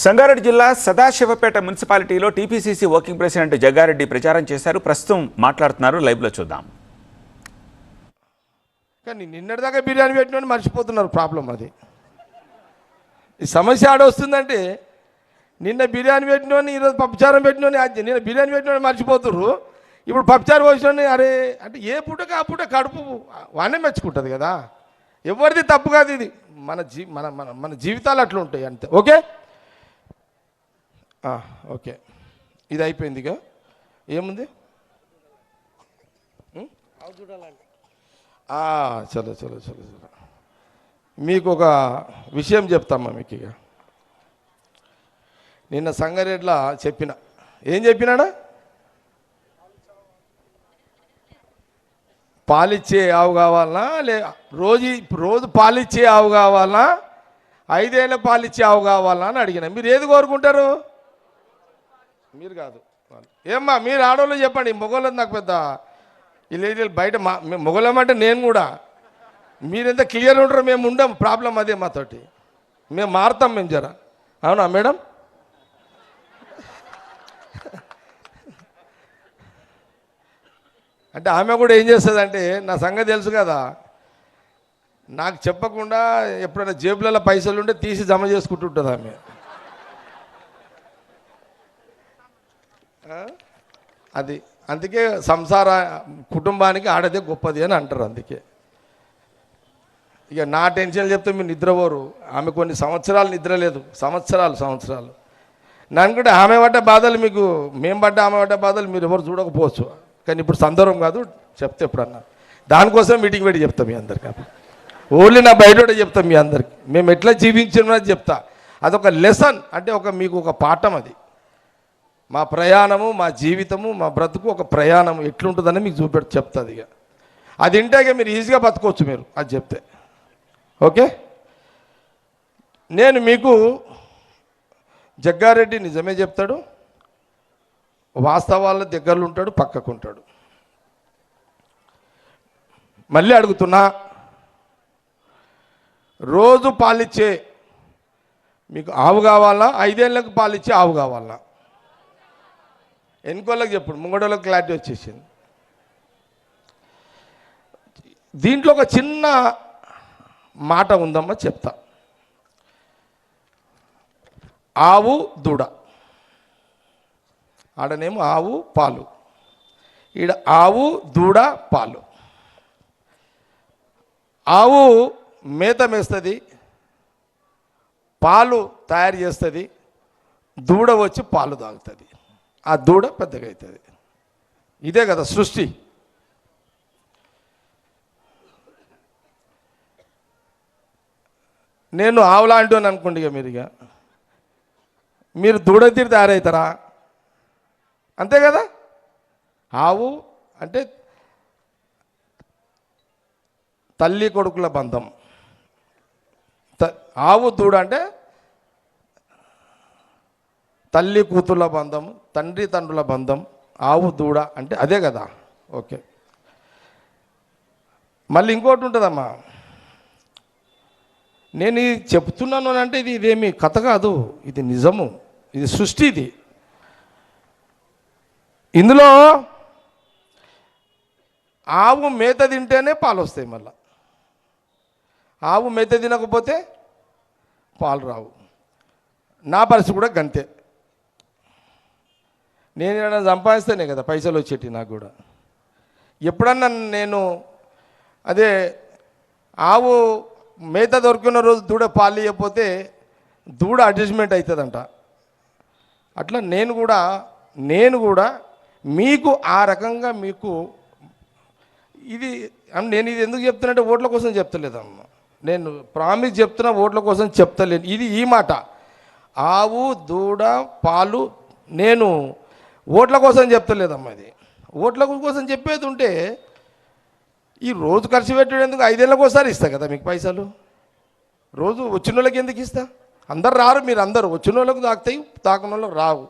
సంగారెడ్డి జిల్లా సదాశివపేట మున్సిపాలిటీలో TPCC working president Jaggareddy ప్రచారం చేశారు. ప్రస్తుతం మాట్లాడుతున్నారు, లైవ్లో చూద్దాం. కానీ నిన్నటిదాకా బిర్యానీ పెట్టినోని మర్చిపోతున్నారు. ప్రాబ్లం అది. ఈ సమస్య ఆడ వస్తుందంటే నిన్న బిర్యానీ పెట్టినోని ఈరోజు పప్పుచారం పెట్టినోని నిన్న బిర్యానీ పెట్టినోని మర్చిపోతుర్రు. ఇప్పుడు పప్పుచారం పోసినోని అరే అంటే ఏ పూటకి ఆ పూట కడుపు వానే మెచ్చుకుంటుంది కదా. ఎవరిది తప్పు కాదు ఇది. మన జీవితాలు అట్లా ఉంటాయి అంతే. ఓకే ఓకే, ఇది అయిపోయింది. ఇక ఏముంది? చలో చలో చలో చలో మీకు ఒక విషయం చెప్తామ్మా. మీకు ఇక నిన్న సంగారెడ్డిలో చెప్పిన ఏం చెప్పినాడా? పాలిచ్చే ఆవు కావాలనా, రోజు పాలిచ్చే ఆవు కావాలనా, 5 ఏళ్ళ పాలిచ్చే ఆవు కావాలనా అని అడిగిన. మీరు ఏది కోరుకుంటారు? మీరు కాదు ఏమ్మా, మీరు ఆడవాళ్ళు చెప్పండి. మొగోళ్ళది నాకు పెద్ద ఇలా బయట మొగలమంటే నేను కూడా. మీరెంత క్లియర్ ఉంటారో మేము ఉండం. ప్రాబ్లం అదే మాతోటి. మేము మారుతాం మేము జర. అవునా మేడం? అంటే ఆమె కూడా ఏం చేస్తుంది అంటే, నా సంగతి తెలుసు కదా, నాకు చెప్పకుండా ఎప్పుడైనా జేబులలో పైసలు ఉంటే తీసి జమ చేసుకుంటుంటుంది ఆమె. అది అందుకే సంసార కుటుంబానికి ఆడదే గొప్పది అని అంటారు. అందుకే ఇక నా టెన్షన్ చెప్తే మీరు నిద్రపోరు. ఆమె కొన్ని సంవత్సరాలు నిద్ర లేదు. సంవత్సరాలు నన్నుకుంటే ఆమె పడ్డ బాధలు మీకు, మేము పడ్డ ఆమె పడ్డ బాధలు మీరు ఎవరు చూడకపోవచ్చు. కానీ ఇప్పుడు సందర్భం కాదు, చెప్తే ఎప్పుడన్నా దానికోసం మీటింగ్ పెట్టి చెప్తాం మీ అందరికి. ఓన్లీ నా బయట చెప్తాం మీ అందరికి. మేము ఎట్లా జీవించినది చెప్తా. అదొక లెసన్, అంటే మీకు ఒక పాఠం. అది మా ప్రయాణము, మా జీవితము, మా బ్రతుకు ఒక ప్రయాణం ఎట్లుంటుందని మీకు చెప్తుంది. ఇక అది ఇంటాక మీరు ఈజీగా బతకవచ్చు మీరు అది చెప్తే. ఓకే, నేను మీకు జగ్గారెడ్డి నిజమే చెప్తాడు, వాస్తవాల దగ్గరలో ఉంటాడు, పక్కకు ఉంటాడు. మళ్ళీ అడుగుతున్నా, రోజు పాలిచ్చే మీకు ఆవు కావాలా, 5 ఏళ్ళకు పాలిచ్చే ఆవు కావాలా? ఎన్నికోళ్ళకి చెప్పుడు, ముంగడోళ్ళకి క్లారిటీ వచ్చేసింది. దీంట్లో ఒక చిన్న మాట ఉందమ్మా, చెప్తా. ఆవు దూడ, ఆడనేమో ఆవు పాలు, ఈడ ఆవు దూడ పాలు. ఆవు మేత మేస్తుంది, పాలు తయారు చేస్తుంది, దూడ వచ్చి పాలు తాగుతుంది. ఆ దూడ పెద్దగా అవుతుంది. ఇదే కదా సృష్టి. నేను ఆవులాంటి అని అనుకోండి. ఇక మీరు దూడ తీరు తయారవుతారా? అంతే కదా. ఆవు అంటే తల్లి కొడుకుల బంధం, ఆవు దూడ అంటే తల్లి కూతుర్ల బంధం, తండ్రి తండ్రుల బంధం. ఆవు దూడ అంటే అదే కదా. ఓకే, మళ్ళీ ఇంకోటి ఉంటుందమ్మా. నేను ఇది చెప్తున్నాను అంటే ఇదేమి కథ కాదు, ఇది నిజము, ఇది సృష్టి. ఇది ఇందులో ఆవు మేత తింటేనే పాలు వస్తాయి. మళ్ళీ ఆవు మేత తినకపోతే పాలు రావు. నా పరిస్థితి కూడా గంతే. నేను ఏదైనా సంపాదిస్తేనే కదా పైసలు వచ్చేటి నాకు కూడా. ఎప్పుడన్నా నేను అదే ఆవు మేత దొరికిన రోజు దూడ పాలు ఇవ్వకపోతే దూడ అడ్జస్ట్మెంట్ అవుతుందంట. అట్లా నేను కూడా మీకు ఆ రకంగా మీకు ఇది నేను ఇది ఎందుకు చెప్తున్నట్టే ఓట్ల కోసం చెప్తలేదమ్మ. నేను ప్రామిస్ చెప్తున్నా, ఓట్ల కోసం చెప్తలేను. ఇది ఈ మాట, ఆవు దూడ పాలు నేను ఓట్ల కోసం చెప్తలేదమ్మా. ఇది ఓట్ల కోసం చెప్పేది ఉంటే ఈ రోజు ఖర్చు పెట్టేందుకు 5 ఏళ్ళకోసారి ఇస్తా కదా మీకు పైసలు. రోజు వచ్చిన వాళ్ళకి ఎందుకు ఇస్తా? అందరు రారు, మీరు అందరూ వచ్చిన వాళ్ళకు తాకుతాయి, తాకున్న వాళ్ళకి రావు.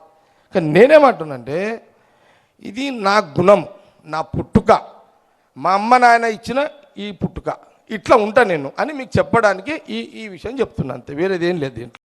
కానీ నేనేమంటున్నానంటే ఇది నా గుణం, నా పుట్టుక, మా అమ్మ నాయన ఇచ్చిన ఈ పుట్టుక, ఇట్లా ఉంటా నేను అని మీకు చెప్పడానికి ఈ విషయం చెప్తున్నా. అంతే, వేరేదేం లేదు దీంట్లో.